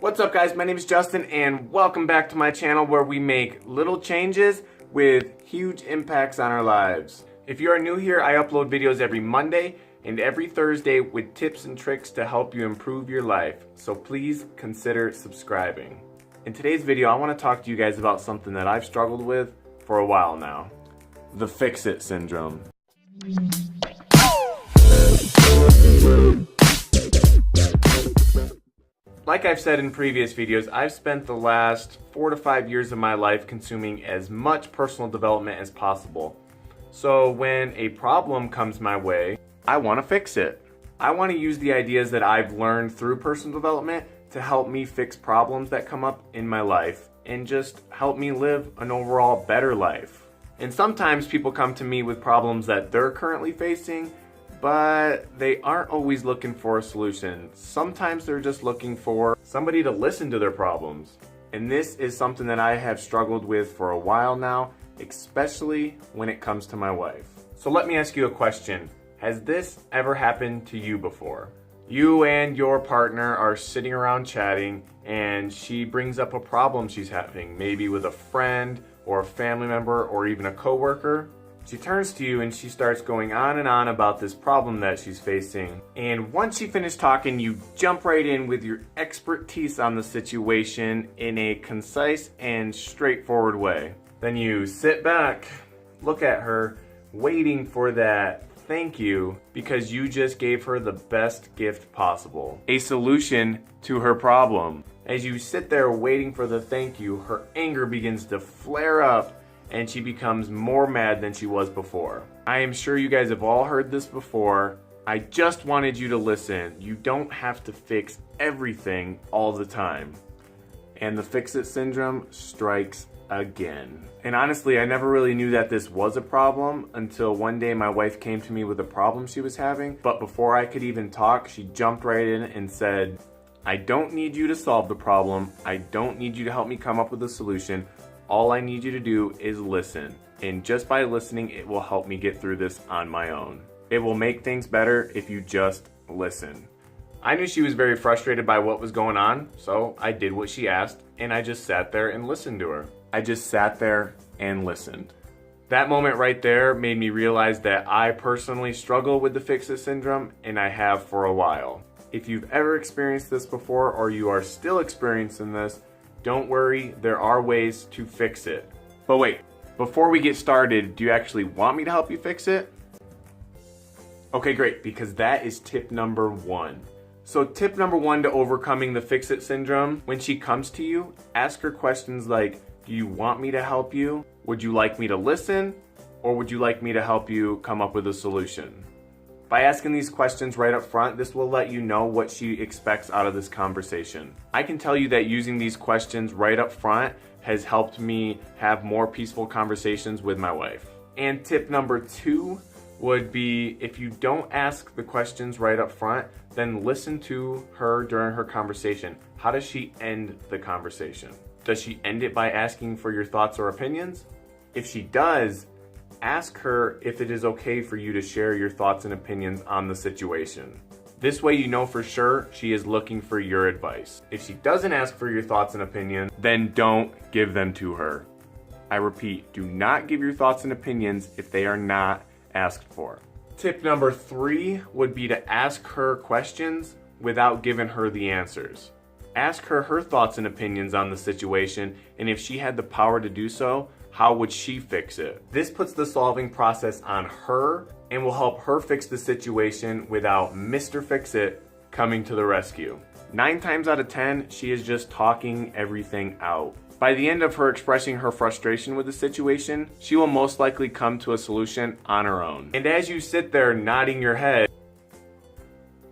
What's up guys, my name is Justin and welcome back to my channel where we make little changes with huge impacts on our lives. If you are new here, I upload videos every Monday and every Thursday with tips and tricks to help you improve your life. So please consider subscribing. In today's video, I want to talk to you guys about something that I've struggled with for a while now. The Fixit Syndrome. Like I've said in previous videos, I've spent the last 4 to 5 years of my life consuming as much personal development as possible. So when a problem comes my way, I want to fix it. I want to use the ideas that I've learned through personal development to help me fix problems that come up in my life and just help me live an overall better life. And sometimes people come to me with problems that they're currently facing, but they aren't always looking for a solution. Sometimes they're just looking for somebody to listen to their problems. And this is something that I have struggled with for a while now, especially when it comes to my wife. So let me ask you a question. Has this ever happened to you before? You and your partner are sitting around chatting and she brings up a problem she's having, maybe with a friend or a family member or even a coworker. She turns to you and she starts going on and on about this problem that she's facing. And once she finished talking, you jump right in with your expertise on the situation in a concise and straightforward way. Then you sit back, look at her, waiting for that thank you because you just gave her the best gift possible. A solution to her problem. As you sit there waiting for the thank you, her anger begins to flare up and she becomes more mad than she was before. I am sure you guys have all heard this before. I just wanted you to listen. You don't have to fix everything all the time. And the Fixit Syndrome strikes again. And honestly, I never really knew that this was a problem until one day my wife came to me with a problem she was having. But before I could even talk, she jumped right in and said, I don't need you to solve the problem. I don't need you to help me come up with a solution. All I need you to do is listen, and just by listening, it will help me get through this on my own. It will make things better if you just listen. I knew she was very frustrated by what was going on, so I did what she asked, and I just sat there and listened to her. I just sat there and listened. That moment right there made me realize that I personally struggle with the Fixit Syndrome, and I have for a while. If you've ever experienced this before, or you are still experiencing this, don't worry, there are ways to fix it. But wait, before we get started, do you actually want me to help you fix it? Okay, great, because that is tip number 1. So tip number 1 to overcoming the Fixit Syndrome, when she comes to you, ask her questions like, do you want me to help you? Would you like me to listen? Or would you like me to help you come up with a solution? By asking these questions right up front, this will let you know what she expects out of this conversation. I can tell you that using these questions right up front has helped me have more peaceful conversations with my wife. And tip number 2 would be, if you don't ask the questions right up front, then listen to her during her conversation. How does she end the conversation? Does she end it by asking for your thoughts or opinions? If she does, ask her if it is okay for you to share your thoughts and opinions on the situation. This way you know for sure she is looking for your advice. If she doesn't ask for your thoughts and opinions, then don't give them to her. I repeat, do not give your thoughts and opinions if they are not asked for. Tip number 3 would be to ask her questions without giving her the answers. Ask her her thoughts and opinions on the situation, and if she had the power to do so, how would she fix it? This puts the solving process on her and will help her fix the situation without Mr. Fix-It coming to the rescue. 9 times out of 10, she is just talking everything out. By the end of her expressing her frustration with the situation, she will most likely come to a solution on her own. And as you sit there nodding your head,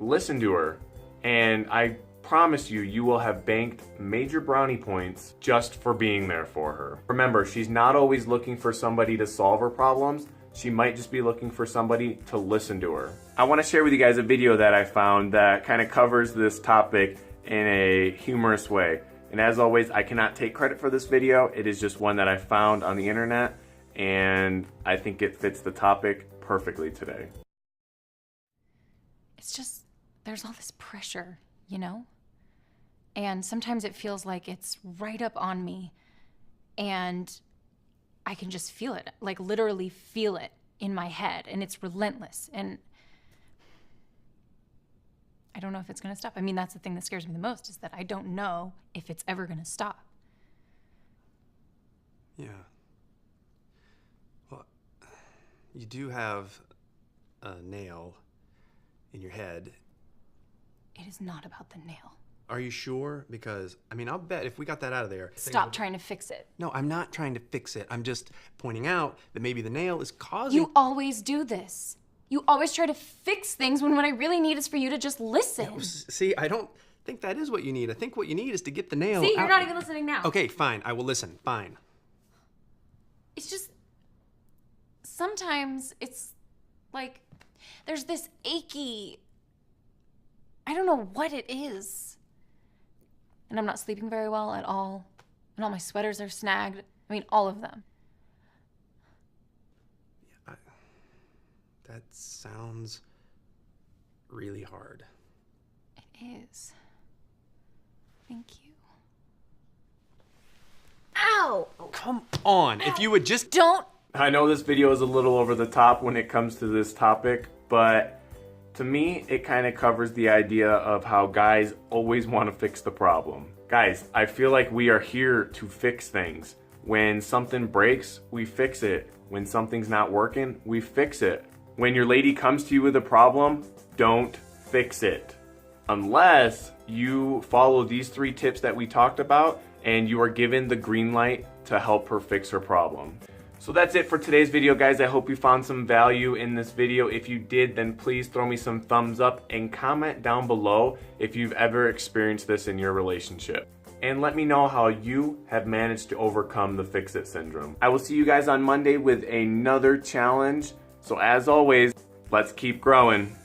listen to her, and I promise you, you will have banked major brownie points just for being there for her. Remember, she's not always looking for somebody to solve her problems. She might just be looking for somebody to listen to her. I want to share with you guys a video that I found that kind of covers this topic in a humorous way. And as always, I cannot take credit for this video. It is just one that I found on the internet, and I think it fits the topic perfectly today. It's just, there's all this pressure, you know? And sometimes it feels like it's right up on me and I can just feel it, like literally feel it in my head, and it's relentless. And I don't know if it's gonna stop. I mean, that's the thing that scares me the most, is that I don't know if it's ever gonna stop. Yeah. Well, you do have a nail in your head. It is not about the nail. Are you sure? Because, I mean, I'll bet if we got that out of there... Stop trying to fix it. No, I'm not trying to fix it. I'm just pointing out that maybe the nail is causing... You always do this. You always try to fix things when what I really need is for you to just listen. No, see, I don't think that is what you need. I think what you need is to get the nail See, out. you're not even listening now. Okay, fine. I will listen. Fine. It's just... Sometimes it's like there's this achy... I don't know what it is. And I'm not sleeping very well at all. And all my sweaters are snagged. I mean, all of them. Yeah, that sounds really hard. It is. Thank you. Ow! Oh, come on. Ow. If you would just... Don't... I know this video is a little over the top when it comes to this topic, but to me, it kind of covers the idea of how guys always want to fix the problem. Guys, I feel like we are here to fix things. When something breaks, we fix it. When something's not working, we fix it. When your lady comes to you with a problem, don't fix it. Unless you follow these 3 tips that we talked about and you are given the green light to help her fix her problem. So that's it for today's video, guys. I hope you found some value in this video. If you did, then please throw me some thumbs up and comment down below if you've ever experienced this in your relationship. And let me know how you have managed to overcome the Fixit Syndrome. I will see you guys on Monday with another challenge. So as always, let's keep growing.